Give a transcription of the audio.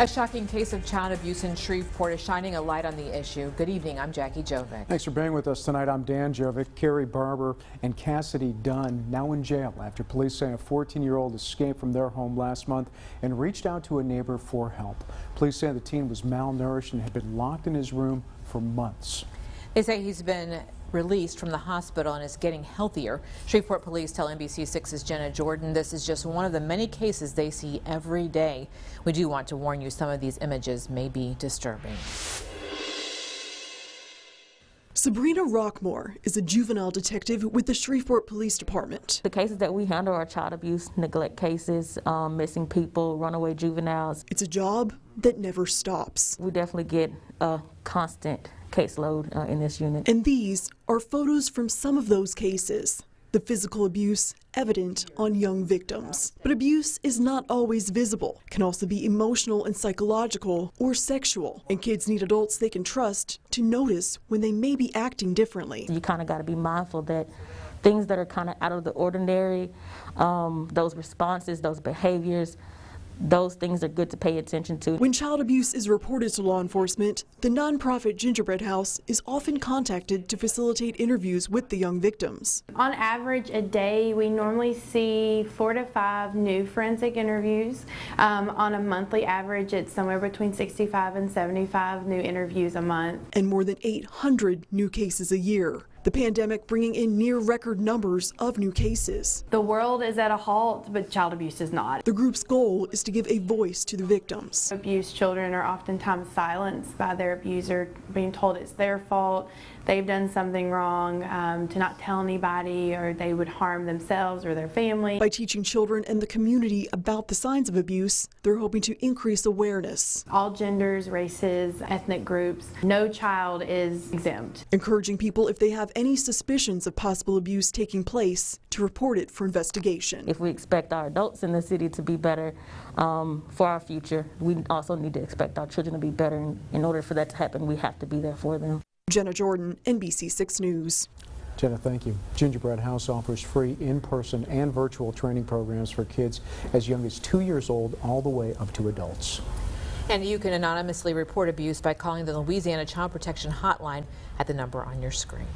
A shocking case of child abuse in Shreveport is shining a light on the issue. Good evening, I'm Jackie Jovic. Thanks for being with us tonight. I'm Dan Jovic. Carrie Barber and Cassidy Dunn now in jail after police say a 14-year-old escaped from their home last month and reached out to a neighbor for help. Police say the teen was malnourished and had been locked in his room for months. They say he's been released from the hospital and is getting healthier. Shreveport police tell NBC6's Jenna Jordan this is just one of the many cases they see every day. We do want to warn you some of these images may be disturbing. Sabrina Rockmore is a juvenile detective with the Shreveport Police Department. The cases that we handle are child abuse, neglect cases, missing people, runaway juveniles. It's a job that never stops. We definitely get a constant caseload in this unit. And these are photos from some of those cases. The physical abuse evident on young victims. But abuse is not always visible. It can also be emotional and psychological or sexual. And kids need adults they can trust to notice when they may be acting differently. You kind of got to be mindful that things that are kind of out of the ordinary, those responses, those behaviors, those things are good to pay attention to. When child abuse is reported to law enforcement, the nonprofit Gingerbread House is often contacted to facilitate interviews with the young victims. On average, a day, we normally see 4 to 5 new forensic interviews. On a monthly average, it's somewhere between 65 and 75 new interviews a month. And more than 800 new cases a year. The pandemic bringing in near record numbers of new cases. The world is at a halt, but child abuse is not. The group's goal is to give a voice to the victims. Abused children are oftentimes silenced by their abuser, being told it's their fault, they've done something wrong, to not tell anybody, or they would harm themselves or their family. By teaching children and the community about the signs of abuse, they're hoping to increase awareness. All genders, races, ethnic groups, no child is exempt. Encouraging people, if they have any suspicions of possible abuse taking place, to report it for investigation. If we expect our adults in the city to be better for our future, we also need to expect our children to be better. And in order for that to happen, we have to be there for them. Jenna Jordan, NBC6 News. Jenna, thank you. Gingerbread House offers free in-person and virtual training programs for kids as young as 2 years old all the way up to adults. And you can anonymously report abuse by calling the Louisiana Child Protection Hotline at the number on your screen.